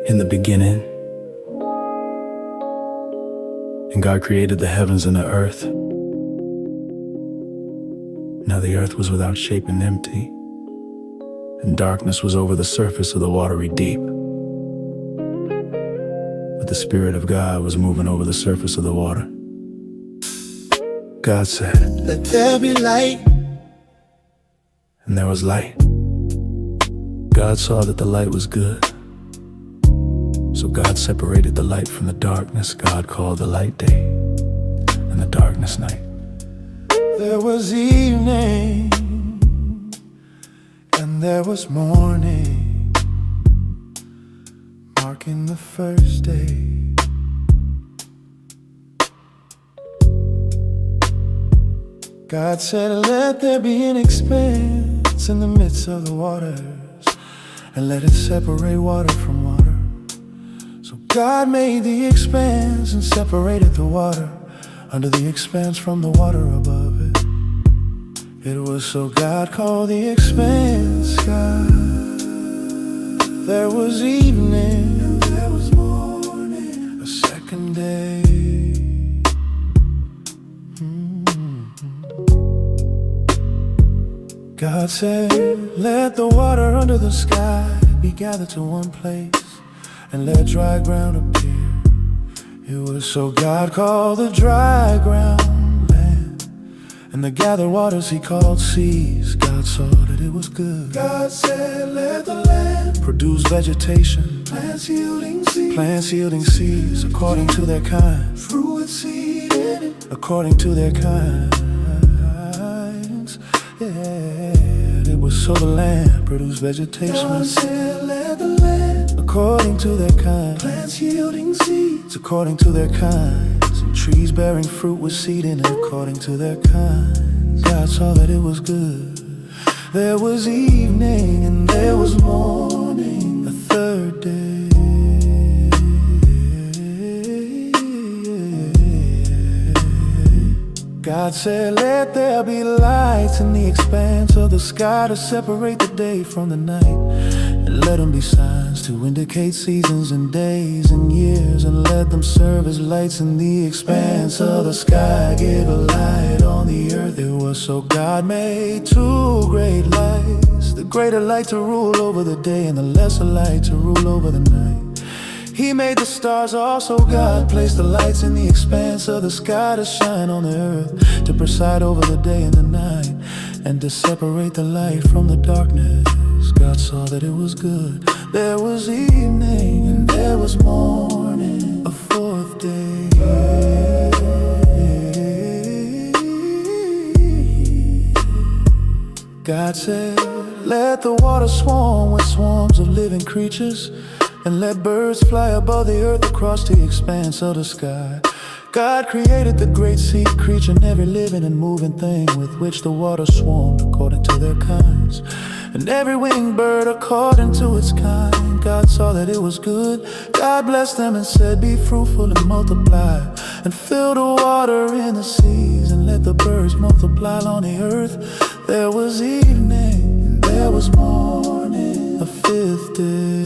In the beginning, and God created the heavens and the earth. Now the earth was without shape and empty, and darkness was over the surface of the watery deep. But the Spirit of God was moving over the surface of the water. God said, "Let there be light." And there was light. God saw that the light was good. So God separated the light from the darkness. God called the light day and the darkness night. There was evening and there was morning, marking the first day. God said, "Let there be an expanse in the midst of the waters, and let it separate water from water." So God made the expanse and separated the water under the expanse from the water above it. It was so God called the expanse God. There was evening and there was morning, a second day. God said, "Let the water under the sky be gathered to one place, and let dry ground appear." It was so God called the dry ground land, and the gathered waters he called seas. God saw that it was good. God said, "Let the land produce vegetation, plants yielding seeds according to their kind, fruit with seed in it according to their kinds." Yeah, it was so the land produced vegetation. God said, "Let the land according to their kind, plants yielding seeds according to their kinds, and trees bearing fruit with seed in it according to their kinds." God saw that it was good. There was evening and there was morning, the third day. God said, "Let there be lights in the expanse of the sky to separate the day from the night, and let them be signs to indicate seasons and days and years, and let them serve as lights in the expanse of the sky. Give a light on the earth." It was so God made two great lights, the greater light to rule over the day and the lesser light to rule over the night. He made the stars also. God placed the lights in the expanse of the sky to shine on the earth, to preside over the day and the night, and to separate the light from the darkness. God saw that it was good. There was evening and there was morning, a fourth day. God said, "Let the water swarm with swarms of living creatures, and let birds fly above the earth across the expanse of the sky." God created the great sea creature and every living and moving thing with which the water swarmed according to their kinds, and every winged bird according to its kind. God saw that it was good. God blessed them and said, "Be fruitful and multiply, and fill the water in the seas, and let the birds multiply on the earth." There was evening and there was morning, a fifth day.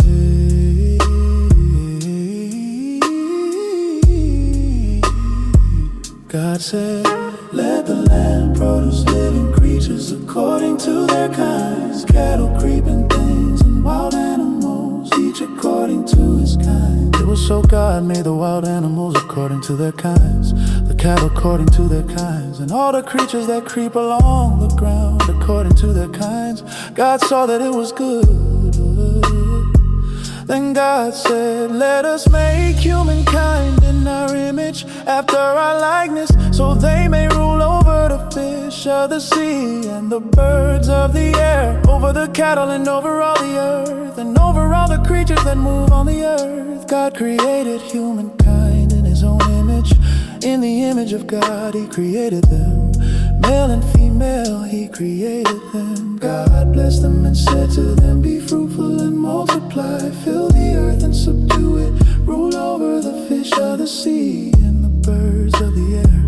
God said, "Let the land produce living creatures according to their kinds, cattle, creeping things, and wild animals, each according to his kind." It was so God made the wild animals according to their kinds, the cattle according to their kinds, and all the creatures that creep along the ground according to their kinds. God saw that it was good. Then God said, "Let us make humankind in our image, after our likeness, so they may rule over the fish of the sea and the birds of the air, over the cattle and over all the earth, and over all the creatures that move on the earth." God created humankind in his own image. In the image of God he created them. Male and female he created them. God blessed them and said to them, "Be fruitful and multiply, fill the earth and subdue it, rule over the fish of the sea and the birds of the air,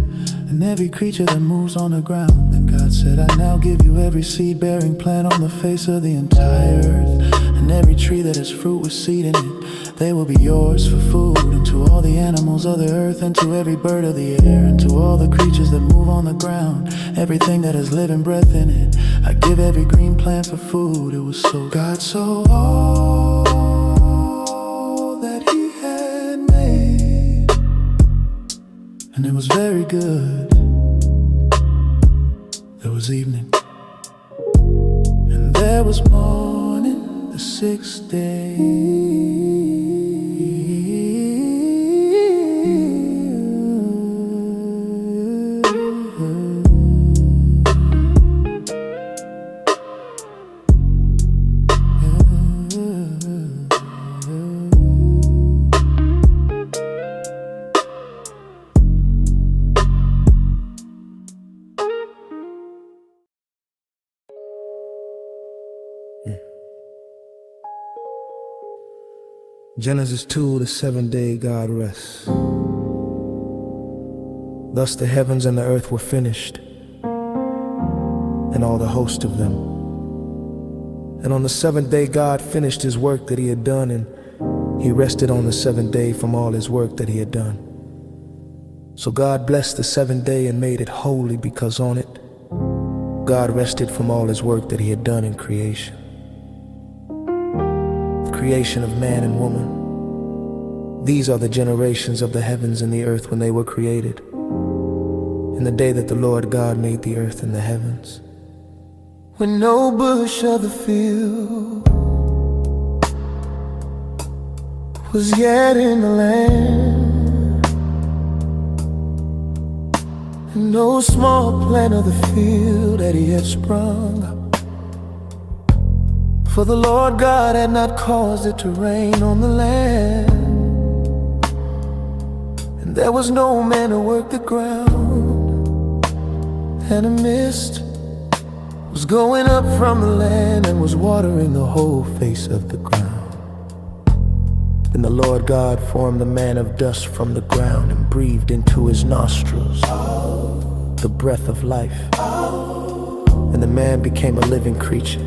and every creature that moves on the ground." And God said, "I now give you every seed-bearing plant on the face of the entire earth, and every tree that there's fruit with seed in it. They will be yours for food. And to all the animals of the earth, and to every bird of the air, and to all the creatures that move on the ground, everything that has living breath in it, I give every green plant for food. It was so God so all that he had made, and it was very good. There was evening, and there was morning, the sixth day. Genesis 2, the seventh day God rests. Thus the heavens and the earth were finished, and all the host of them. And on the seventh day God finished his work that he had done, and he rested on the seventh day from all his work that he had done. So God blessed the seventh day and made it holy, because on it God rested from all his work that he had done in creation. Creation of man and woman. These are the generations of the heavens and the earth when they were created, in the day that the Lord God made the earth and the heavens. When no bush of the field was yet in the land, and no small plant of the field that he had sprung up, for the Lord God had not caused it to rain on the land, and there was no man to work the ground, and a mist was going up from the land and was watering the whole face of the ground. Then the Lord God formed the man of dust from the ground and breathed into his nostrils the breath of life, and the man became a living creature.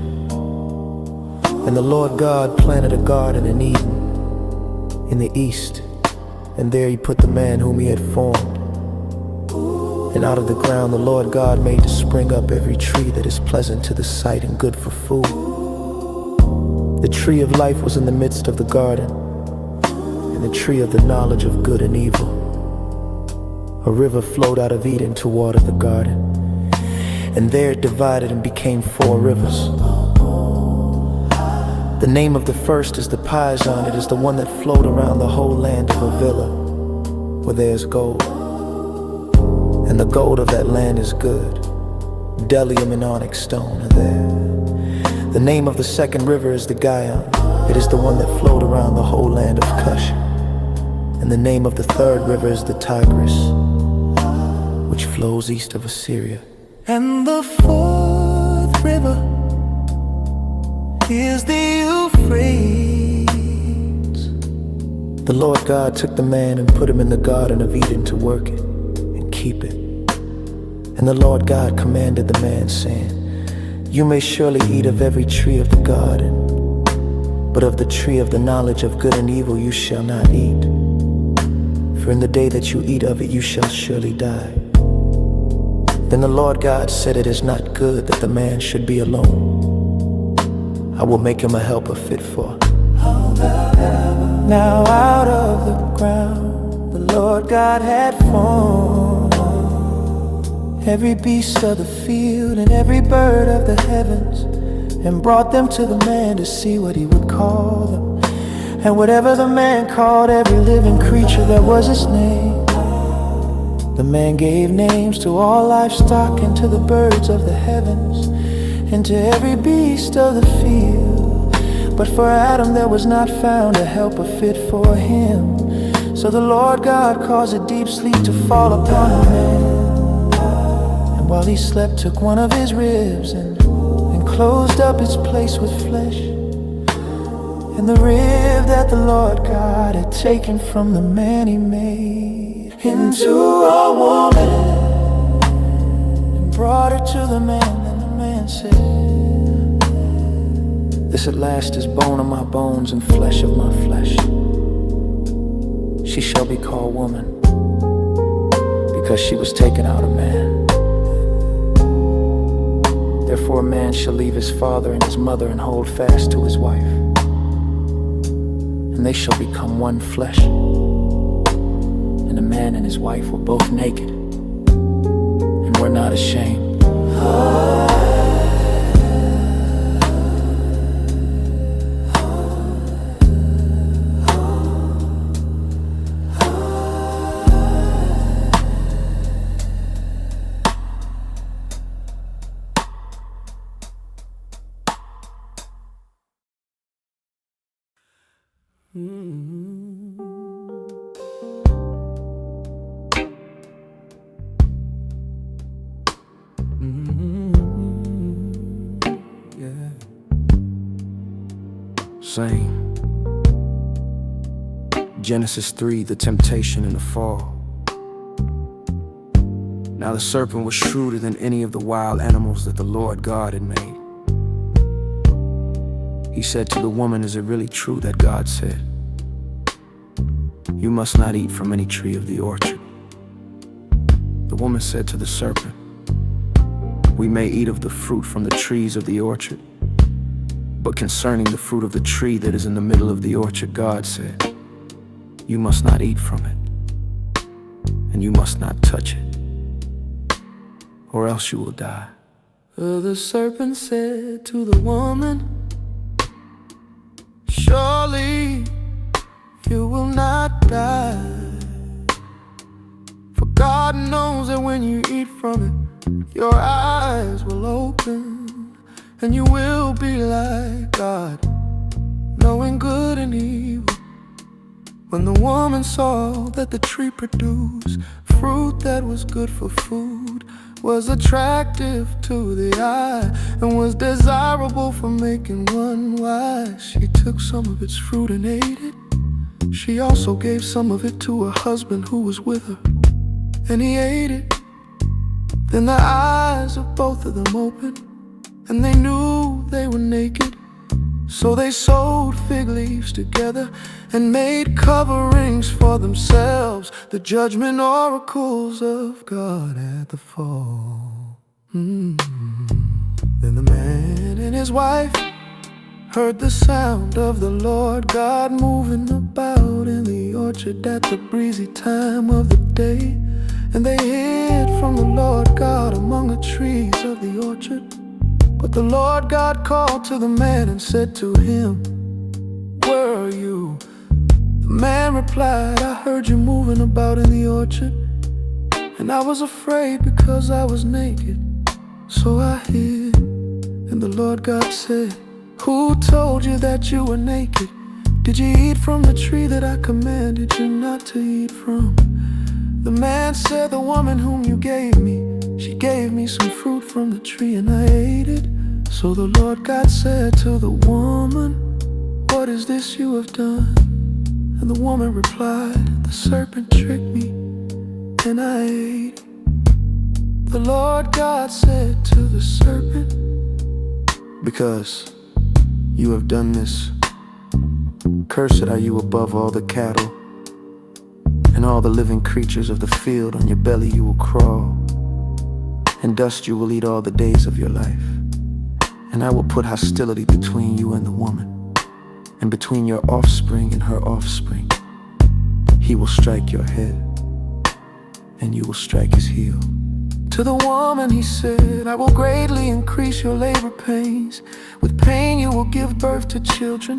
And the Lord God planted a garden in Eden in the east, and there he put the man whom he had formed. And out of the ground the Lord God made to spring up every tree that is pleasant to the sight and good for food. The tree of life was in the midst of the garden, and the tree of the knowledge of good and evil. A river flowed out of Eden to water the garden, and there it divided and became 4 rivers. The name of the first is the Pison. It is the one that flowed around the whole land of Avila, where there is gold. And the gold of that land is good. Bdellium and onyx stone are there. The name of the second river is the Gihon. It is the one that flowed around the whole land of Cush. And the name of the third river is the Tigris, which flows east of Assyria. And the fourth river is the Euphrates. The Lord God took the man and put him in the Garden of Eden to work it and keep it. And the Lord God commanded the man, saying, "You may surely eat of every tree of the garden, but of the tree of the knowledge of good and evil you shall not eat. For in the day that you eat of it you shall surely die." Then the Lord God said, "It is not good that the man should be alone. I will make him a helper fit for." Now out of the ground the Lord God had formed every beast of the field and every bird of the heavens, and brought them to the man to see what he would call them. And whatever the man called every living creature, that was his name. The man gave names to all livestock, and to the birds of the heavens, and to every beast of the field. But for Adam there was not found a helper fit for him. So the Lord God caused a deep sleep to fall upon the man, and while he slept took one of his ribs and closed up its place with flesh. And the rib that the Lord God had taken from the man he made into a woman and brought her to the man. And the man said, This at last is bone of my bones and flesh of my flesh. She shall be called woman, because she was taken out of man. Therefore a man shall leave his father and his mother and hold fast to his wife, and they shall become one flesh. And a man and his wife were both naked and were not ashamed. Same. Genesis 3, the temptation and the fall. Now the serpent was shrewder than any of the wild animals that the Lord God had made. He said to the woman, "Is it really true that God said, 'You must not eat from any tree of the orchard'?" The woman said to the serpent, "We may eat of the fruit from the trees of the orchard, but concerning the fruit of the tree that is in the middle of the orchard, God said, 'You must not eat from it, and you must not touch it, or else you will die.'" The serpent said to the woman, "Surely you will not die, for God knows that when you eat from it, your eyes will open, and you will be like God, knowing good and evil." When the woman saw that the tree produced fruit that was good for food, was attractive to the eye, and was desirable for making one wise, she took some of its fruit and ate it. She also gave some of it to her husband who was with her, and he ate it. Then the eyes of both of them opened, and they knew they were naked. So they sewed fig leaves together and made coverings for themselves, the judgment oracles of God at the fall. Then the man and his wife heard the sound of the Lord God moving about in the orchard at the breezy time of the day. And they hid from the Lord God among the trees of the orchard. But the Lord God called to the man and said to him, "Where are you?" The man replied, "I heard you moving about in the orchard, and I was afraid because I was naked, so I hid." And the Lord God said, "Who told you that you were naked? Did you eat from the tree that I commanded you not to eat from?" The man said, "The woman whom you gave me, she gave me some fruit from the tree and I ate it." So the Lord God said to the woman, "What is this you have done?" And the woman replied, "The serpent tricked me and I ate it." The Lord God said to the serpent, "Because you have done this, cursed are you above all the cattle, and all the living creatures of the field. On your belly you will crawl, and dust you will eat all the days of your life. And I will put hostility between you and the woman, and between your offspring and her offspring. He will strike your head, and you will strike his heel." To the woman he said, "I will greatly increase your labor pains. With pain you will give birth to children.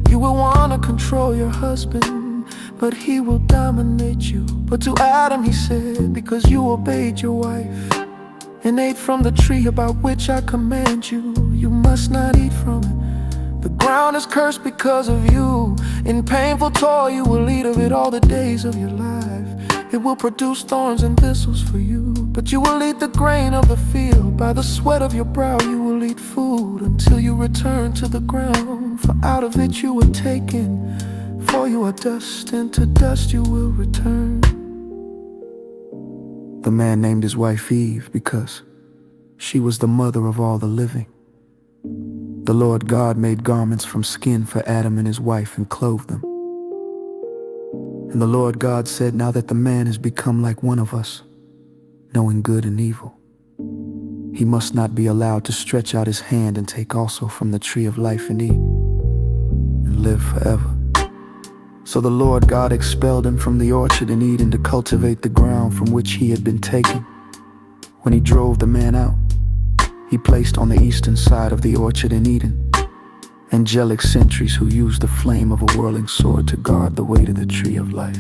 You will want to control your husband, but he will dominate you." But to Adam he said, "Because you obeyed your wife and ate from the tree about which I command you, you must not eat from it. The ground is cursed because of you. In painful toil you will eat of it all the days of your life. It will produce thorns and thistles for you, but you will eat the grain of the field. By the sweat of your brow you will eat food until you return to the ground, for out of it you were taken. For you are dust, and to dust you will return." The man named his wife Eve because she was the mother of all the living. The Lord God made garments from skin for Adam and his wife and clothed them. And the Lord God said, "Now that the man has become like one of us, knowing good and evil, he must not be allowed to stretch out his hand and take also from the tree of life and eat, and live forever." So the Lord God expelled him from the orchard in Eden to cultivate the ground from which he had been taken. When he drove the man out, he placed on the eastern side of the orchard in Eden angelic sentries who used the flame of a whirling sword to guard the way to the tree of life.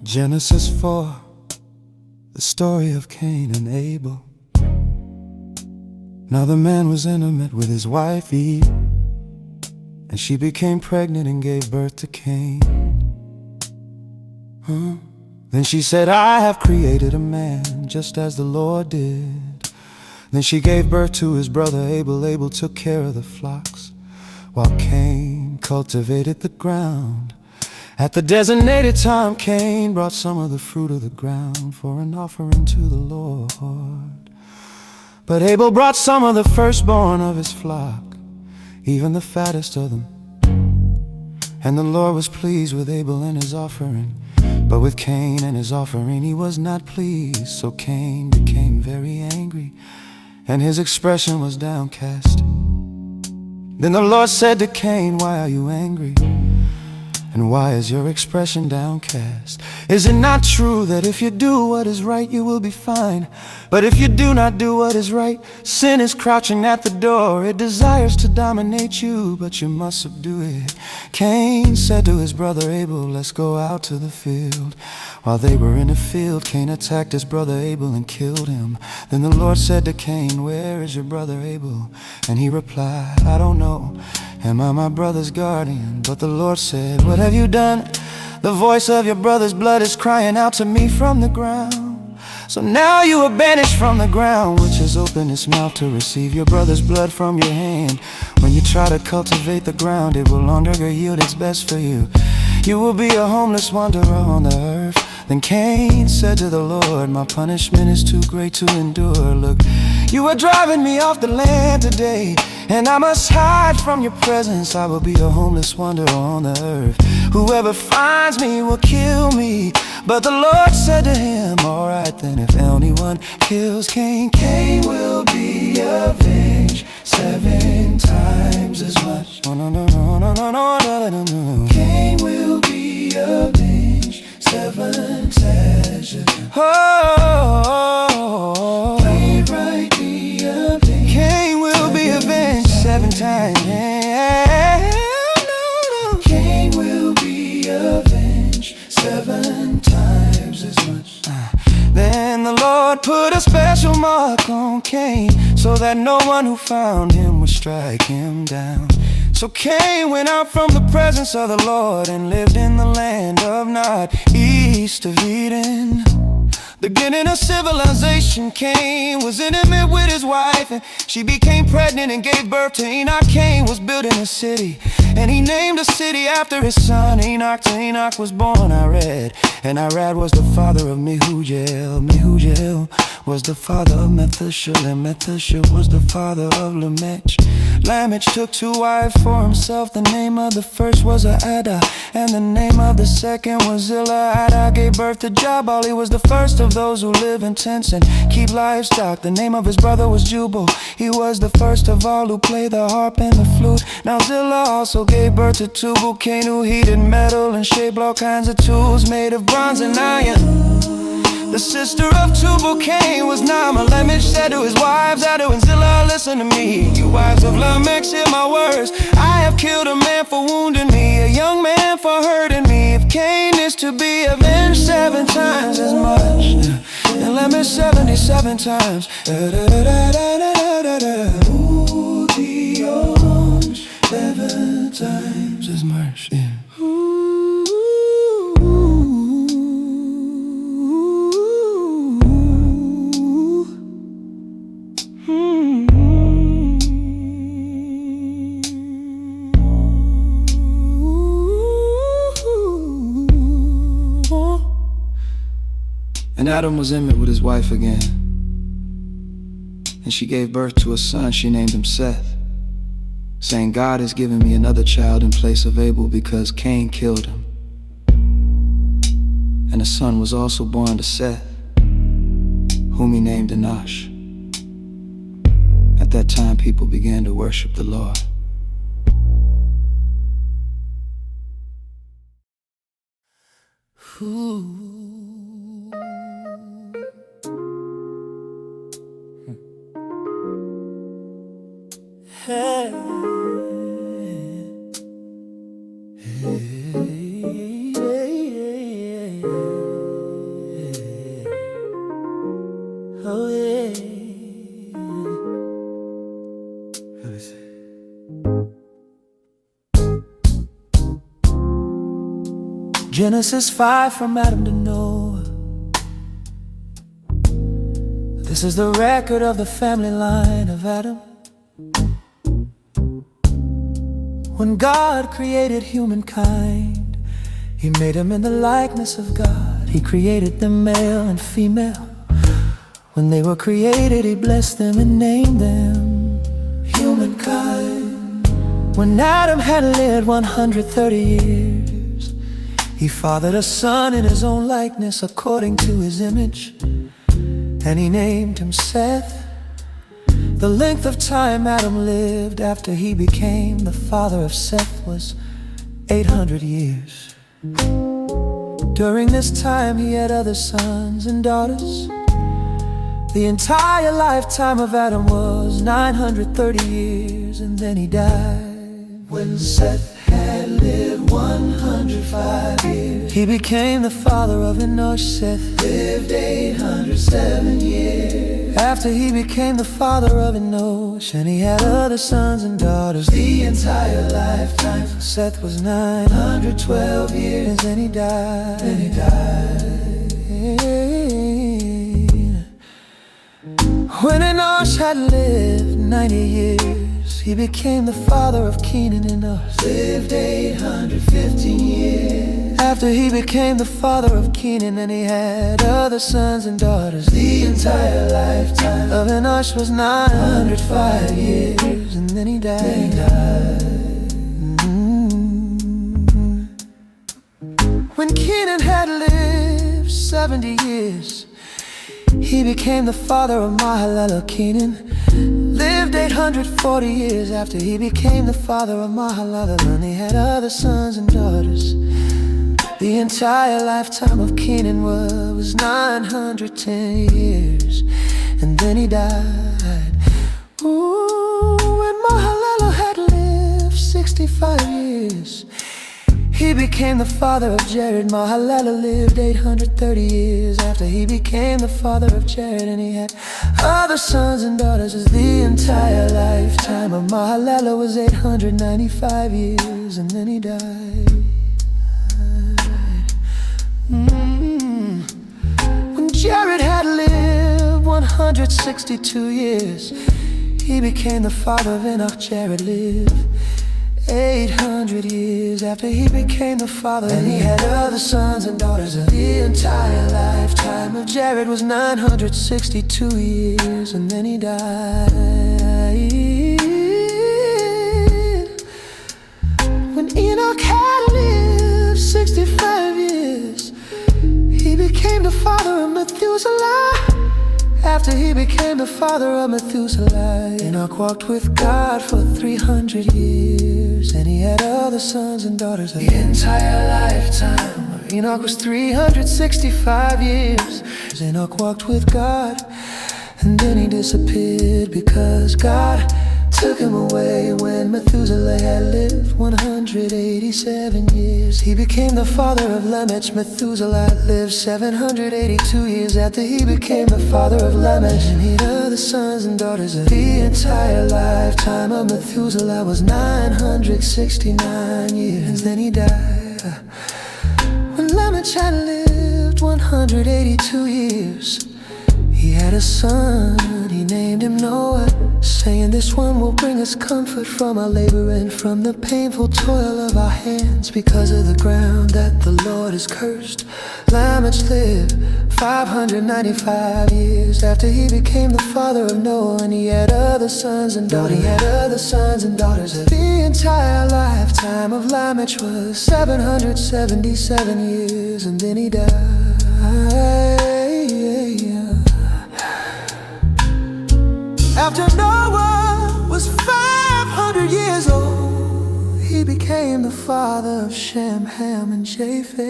Genesis 4, the story of Cain and Abel. Now the man was intimate with his wife Eve, and she became pregnant and gave birth to Cain. Then she said, "I have created a man just as the Lord did." Then she gave birth to his brother Abel. Abel took care of the flocks, while Cain cultivated the ground. At the designated time, Cain brought some of the fruit of the ground for an offering to the Lord. But Abel brought some of the firstborn of his flock, even the fattest of them. And the Lord was pleased with Abel and his offering, but with Cain and his offering he was not pleased. So Cain became very angry, and his expression was downcast. Then the Lord said to Cain, "Why are you angry? And why is your expression downcast? Is it not true that if you do what is right, you will be fine? But if you do not do what is right, sin is crouching at the door. It desires to dominate you, but you must subdue it." Cain said to his brother Abel, "Let's go out to the field." While they were in the field, Cain attacked his brother Abel and killed him. Then the Lord said to Cain, "Where is your brother Abel?" And he replied, "I don't know. Am I my brother's guardian?" But the Lord said, "What have you done? The voice of your brother's blood is crying out to me from the ground. So now you are banished from the ground, which has opened its mouth to receive your brother's blood from your hand. When you try to cultivate the ground, it will no longer yield its best for you. You will be a homeless wanderer on the earth." Then Cain said to the Lord, "My punishment is too great to endure. Look, you are driving me off the land today, and I must hide from your presence. I will be a homeless wanderer on the earth. Whoever finds me will kill me." But the Lord said to him, "All right then, if anyone kills Cain, Cain will be avenged 7 times as much. Cain will be avenged 7 times. Oh, right, be avenged. Cain will be avenged 7 times. Cain will be avenged 7 times as much. Then the Lord put a special mark on Cain, so that no one who found him would strike him down. So Cain went out from the presence of the Lord and lived in the land of Nod, east of Eden. Beginning of civilization, Cain was intimate with his wife, and she became pregnant and gave birth to Enoch. Cain was building a city, and he named the city after his son Enoch. To Enoch was born Irad, and Irad was the father of Mehujael. Mehujael was the father of Methuselah, and Methuselah was the father of Lamech. Lamech took 2 wives for himself. The name of the first was Ada, and the name of the second was Zillah. Ada gave birth to Jabal. He was the first of those who live in tents and keep livestock. The name of his brother was Jubal. He was the first of all who played the harp and the flute. Now Zillah also gave birth to Tubal Cain, who heated metal and shaped all kinds of tools made of bronze and iron. The sister of Tubal-Cain was Naamah. Lamech said to his wives, Adu and Zillah, listen to me. You wives of Lamech, hear my words. I have killed a man for wounding me, a young man for hurting me. If Cain is to be avenged 7 times as much, and Lamech 77 times. Ooh, the orange 7 times as much, yeah. And Adam was intimate with his wife again, and she gave birth to a son. She named him Seth, saying, God has given me another child in place of Abel because Cain killed him. And a son was also born to Seth, whom he named Enosh. At that time, people began to worship the Lord. Ooh. Hey, hey, hey, oh yeah. Genesis 5 from Adam to Noah. This is the record of the family line of Adam. When God created humankind, He made them in the likeness of God. He created them male and female. When they were created, He blessed them and named them humankind. When Adam had lived 130 years, he fathered a son in his own likeness according to his image, and he named him Seth. The length of time Adam lived after he became the father of Seth was 800 years. During this time he had other sons and daughters. The entire lifetime of Adam was 930 years, and then he died. When Seth had lived 105 years, he became the father of Enosh. Seth lived 807 years. After he became the father of Enosh, and he had other sons and daughters. The entire lifetime for Seth was 912 years, and then he died. When Enosh had lived 90 years, he became the father of Kenan. Enosh lived 815 years. After he became the father of Kenan, and he had other sons and daughters. The entire lifetime of Enosh was 905 years, and then he died. When Kenan had lived 70 years, he became the father of Mahalalel. Kenan lived 840 years. After he became the father of Mahalalel, and he had other sons and daughters. The entire lifetime of Kenan was 910 years, and then he died. Ooh, when Mahalalel had lived 65 years, he became the father of Jared. Mahalalel lived 830 years. After he became the father of Jared, and he had other sons and daughters. As the entire lifetime of Mahalalel was 895 years, and then he died. When Jared had lived 162 years, he became the father of Enoch. Jared lived 800 years. After he became the father, and he had other sons and daughters. The entire lifetime of Jared was 962 years, and then he died. When Enoch had lived 65 years, he became the father of Methuselah. After he became the father of Methuselah, Enoch walked with God for 300 years, and he had other sons and daughters. The entire lifetime of Enoch was 365 years. Enoch walked with God, and then he disappeared because God took him away when Methuselah had lived 187 years. He became the father of Lamech. Methuselah lived 782 years after he became the father of Lamech. And he had other sons and daughters. The entire lifetime of Methuselah was 969 years. Then he died. When Lamech had lived 182 years, he had a son, he named him Noah, saying, "This one will bring us comfort from our labor and from the painful toil of our hands, because of the ground that the Lord has cursed." Lamech lived 595 years after he became the father of Noah, and he had other sons and daughters. The entire lifetime of Lamech was 777 years, and then he died. After Noah was 500 years old, he became the father of Shem, Ham, and Japheth.